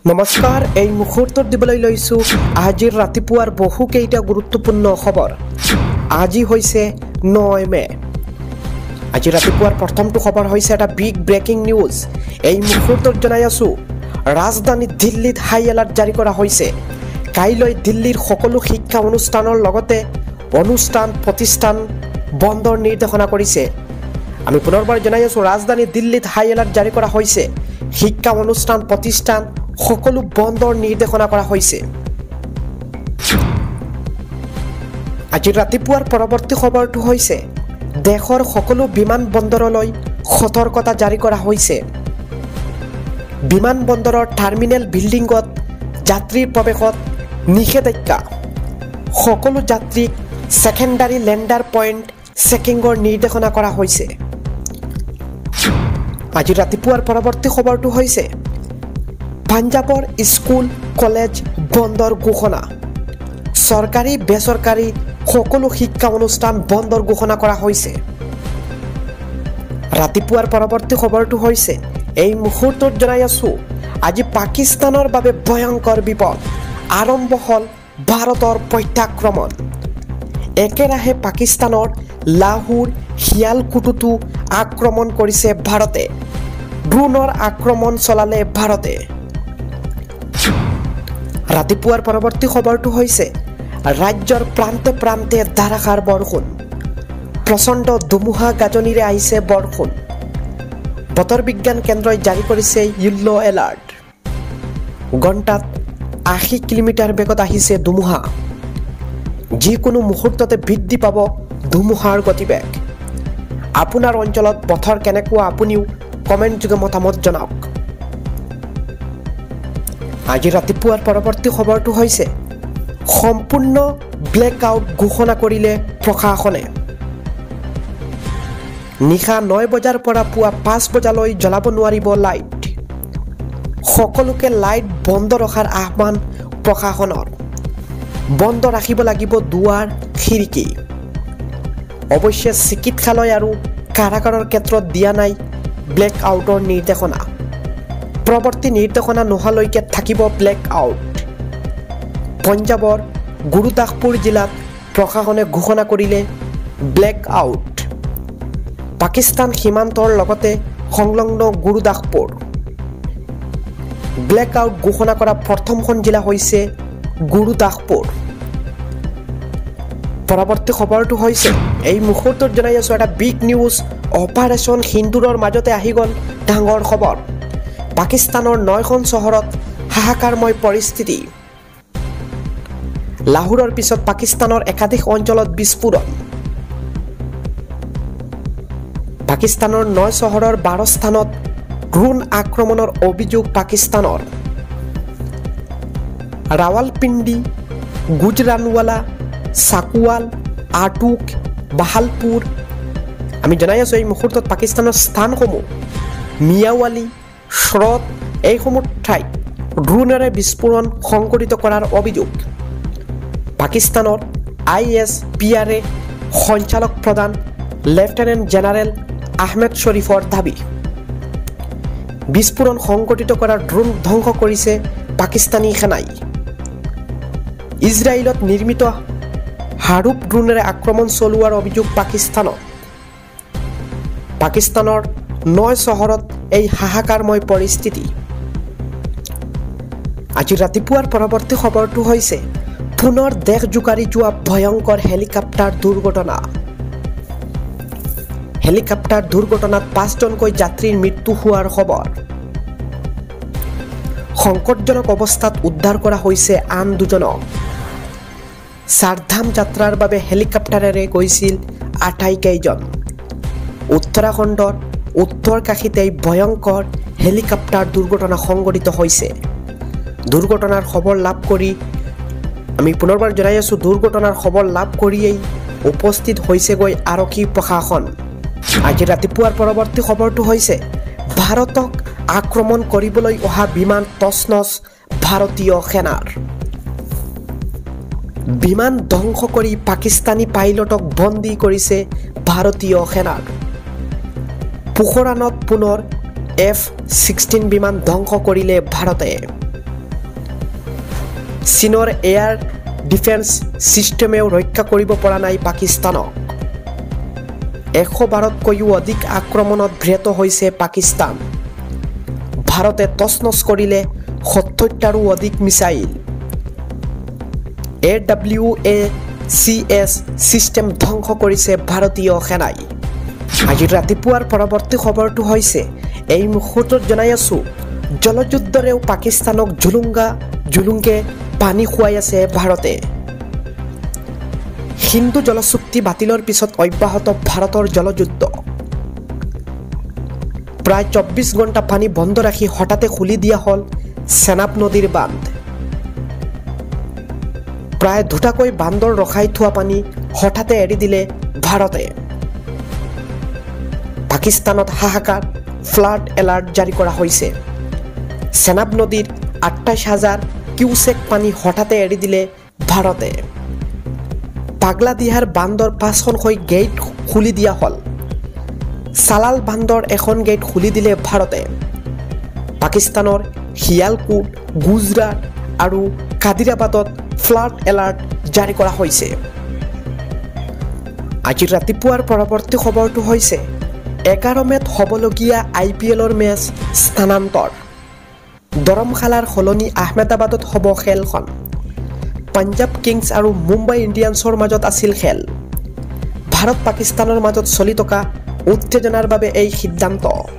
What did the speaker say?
নমস্কাৰ এই মুহূৰ্তত দিবলৈ লৈছো আজিৰ ৰাতিপুৱাৰ বহুকেইটা গুৰুত্বপূৰ্ণ খবৰ। আজি হৈছে 9 মে। আজি ৰাতিপুৱাৰ প্ৰথমটো খবৰ হৈছে এটা বিগ ব্ৰেকিং নিউজ। এই মুহূৰ্তত জনাই আছো ৰাজধানী দিল্লীত হাই এলাৰ্ট জাৰি কৰা হৈছে। কাইলৈ দিল্লীৰ সকলো শিক্ষা অনুষ্ঠানৰ লগতে অনুষ্ঠান প্ৰতিষ্ঠান বন্ধৰ নিৰ্দেশনা কৰিছে। আমি পুনৰবাৰ জনাই আছো ৰাজধানী দিল্লীত হাই এলাৰ্ট জাৰি কৰা হৈছে। শিক্ষা অনুষ্ঠান প্ৰতিষ্ঠান সকলো বন্ধৰ নিৰ্দেশনা কৰা হৈছে। আজি ৰাতিপুৱাৰ পৰৱৰ্তী খবৰটো হৈছে দেশৰ সকলো বিমান বন্দৰলৈ সতৰ্কতা জাৰি কৰা হৈছে। বিমান বন্দৰৰ টাৰ্মিনেল বিল্ডিংত যাত্ৰীৰ প্ৰৱেশত নিষেধাজ্ঞা। সকলো যাত্ৰীক সেকেন্ডাৰী লেণ্ডাৰ পইণ্ট চেকিংৰ নিৰ্দেশনা কৰা হৈছে। আজি ৰাতিপুৱাৰ পৰৱৰ্তী খবৰটো হৈছে পাঞ্জাবৰ স্কুল কলেজ বন্ধৰ ঘোষণা। চৰকাৰী বেচৰকাৰী সকলো শিক্ষা অনুষ্ঠান বন্ধৰ ঘোষণা কৰা হৈছে। ৰাতিপুৱাৰ পৰৱৰ্তী খবৰটো হৈছে এই মুহূৰ্তত জনাই আছো আজি পাকিস্তানৰ বাবে ভয়ংকৰ বিপদ। আৰম্ভ হ'ল ভাৰতৰ প্ৰত্যাক্ৰমণ। একেৰাহে পাকিস্তানৰ লাহোৰ শিয়ালকুটুতো আক্ৰমণ কৰিছে ভাৰতে। ড্ৰোনৰ আক্ৰমণ চলালে ভাৰতে। ৰাতিপুৱাৰ পৰৱৰ্তী খবৰটো হৈছে ৰাজ্যৰ প্ৰান্তে প্ৰান্তে ধাৰাসাৰ বৰষুণ। প্ৰচণ্ড ধুমুহা গাজনিৰে আহিছে বৰষুণ। বতৰ বিজ্ঞান কেন্দ্ৰই জাৰি কৰিছে য়েল্লো এলাৰ্ট। ঘণ্টাত 80 কিলোমিটাৰ বেগত আহিছে ধুমুহা। যিকোনো মুহূৰ্ততে বৃদ্ধি পাব ধুমুহাৰ গতিবেগ। আপোনাৰ অঞ্চলত বতৰ কেনেকুৱা আপুনিও কমেণ্ট যোগে মতামত জনাওক। আজি ৰাতিপুৱাৰ পৰৱৰ্তী খবৰটো হৈছে সম্পূৰ্ণ ব্লেকআউট ঘোষণা কৰিলে প্ৰশাসনে। নিশা 9 বজাৰ পৰা পুৱা 5 বজালৈ জ্বলাব নোৱাৰিব লাইট। সকলোকে লাইট বন্ধ ৰখাৰ আহ্বান প্ৰশাসনৰ। বন্ধ ৰাখিব লাগিব দুৱাৰ খিৰিকী। অৱশ্যে চিকিৎসালয় আৰু কাৰাগাৰৰ ক্ষেত্ৰত দিয়া নাই ব্লেকআউটৰ নিৰ্দেশনা। পৰৱৰ্তী নিৰ্দেশনা নোহোৱালৈকে থাকিব ব্লেকআউট। পঞ্জাৱৰ গুৰুদাসপুৰ জিলাত প্ৰশাসনে ঘোষণা কৰিলে ব্লেকআউট। পাকিস্তান সীমান্তৰ লগতে সংলগ্ন গুৰুদাসপুৰ। ব্লেকআউট ঘোষণা কৰা প্ৰথমখন জিলা হৈছে গুৰুদাসপুৰ। পৰৱৰ্তী খবৰটো হৈছে এই মুহূৰ্তত জনাই আছো এটা বিগ নিউজ। অপাৰেশ্যন সিন্দুৰৰ মাজতে আহি গ'ল ডাঙৰ খবৰ। পাকিস্তানৰ 9খন চহৰত হাহাকাৰময় পৰিস্থিতি। লাহোৰৰ পিছত পাকিস্তানৰ একাধিক অঞ্চলত বিস্ফোৰণ। পাকিস্তানৰ 9 চহৰৰ 12 স্থানত ড্ৰোন আক্ৰমণৰ অভিযোগ পাকিস্তানৰ। ৰাৱালপিণ্ডি, গুজৰানৱালা, চাকুৱাল, আটুক, বাহালপুৰ। আমি জনাই আছো এই মুহূৰ্তত পাকিস্তানৰ স্থানসমূহ মিয়াৱালী, শ্ৰদ এইসমূহ ঠাইত ড্ৰোনেৰে বিস্ফোৰণ সংঘটিত কৰাৰ অভিযোগ। পাকিস্তানৰ ISPRA সঞ্চালক প্ৰধান লেফটেনেণ্ট জেনেৰেল আহমেদ শ্বৰীফৰ দাবী। বিস্ফোৰণ সংঘটিত কৰা ড্ৰোন ধ্বংস কৰিছে পাকিস্তানী সেনাই। ইজৰাইলত নিৰ্মিত হাৰুপ ড্ৰোনেৰে আক্ৰমণ চলোৱাৰ অভিযোগ পাকিস্তানত। পাকিস্তানৰ 9 চহৰত এই হাহাকাৰময় পৰিস্থিতি। আজি ৰাতিপুৱাৰ পৰৱৰ্তী খবৰটো হৈছে পুনৰ দেশ জোকাৰি যোৱা ভয়ংকৰ হেলিকপ্টাৰ দুৰ্ঘটনা। হেলিকপ্টাৰ দুৰ্ঘটনাত 5জনকৈ যাত্ৰীৰ মৃত্যু হোৱাৰ খবৰ। সংকটজনক অৱস্থাত উদ্ধাৰ কৰা হৈছে আন 2জনক। চাৰধাম যাত্ৰাৰ বাবে হেলিকপ্টাৰেৰে গৈছিল 28 কেইজন। উত্তৰাখণ্ডৰ উত্তৰ কাশীত এই ভয়ংকৰ হেলিকপ্টাৰ দুৰ্ঘটনা সংঘটিত হৈছে। দুৰ্ঘটনাৰ খবৰ লাভ কৰি আমি পুনৰবাৰ জনাই আছো দুৰ্ঘটনাৰ খবৰ লাভ কৰিয়েই উপস্থিত হৈছেগৈ আৰক্ষী প্ৰশাসন। আজি ৰাতিপুৱাৰ পৰৱৰ্তী খবৰটো হৈছে ভাৰতক আক্ৰমণ কৰিবলৈ অহা বিমান তছনছ ভাৰতীয় সেনাৰ। বিমান ধ্বংস কৰি পাকিস্তানী পাইলটক বন্দী কৰিছে ভাৰতীয় সেনাৰ। পোখৰাণত পুনৰ F-16 বিমান ধ্বংস কৰিলে ভাৰতে। চীনৰ এয়াৰ ডিফেন্স ছিষ্টেমেও ৰক্ষা কৰিব পৰা নাই পাকিস্তানক 112তকৈও অধিক আক্ৰমণত ব্ৰত হৈছে পাকিস্তান ভাৰতে তছনছ কৰিলে 70টাৰো অধিক মিছাইল AWACS ছিষ্টেম ধ্বংস কৰিছে ভাৰতীয় সেনাই আজি ৰাতিপুৱাৰ পৰৱৰ্তী খবৰটো হৈছে এই মুহূৰ্তত জনাই আছো জলযুদ্ধৰেও পাকিস্তানক জুলুংকে পানী খুৱাই আছে ভাৰতে হিন্দু জলচুক্তি বাতিলৰ পিছত অব্যাহত ভাৰতৰ জলযুদ্ধ প্ৰায় 24 ঘণ্টা পানী বন্ধ ৰাখি হঠাতে খুলি দিয়া হল চেনাব নদীৰ বান্ধ প্ৰায় দুটাকৈ বান্ধৰ ৰখাই থোৱা পানী হঠাতে এৰি দিলে ভাৰতে পাকিস্তানত হাহাকাৰ ফ্লাড এলাৰ্ট জাৰি কৰা হৈছে চেনাব নদীৰ 28,000 কিউসেক পানী হঠাতে এৰি দিলে ভাৰতে পাগলাদিহাৰ বান্ধৰ 5খনকৈ গেট খুলি দিয়া হল সালাল বান্ধৰ এখন গেট খুলি দিলে ভাৰতে পাকিস্তানৰ হিয়ালকুট গুজৰাট আৰু কাদিৰাবাদত ফ্লাড এলাৰ্ট জাৰি কৰা হৈছে আজি ৰাতিপুৱাৰ পৰৱৰ্তী খবৰটো হৈছে 11 মেত হ'বলগীয়া IPLৰ মেচ স্থানান্তৰ ধৰমশালাৰ সলনি আহমেদাবাদত হ'ব খেলখন পাঞ্জাব কিংছ আৰু মুম্বাই ইণ্ডিয়ানছৰ মাজত আছিল খেল ভাৰত পাকিস্তানৰ মাজত চলি থকা উত্তেজনাৰ বাবে এই সিদ্ধান্ত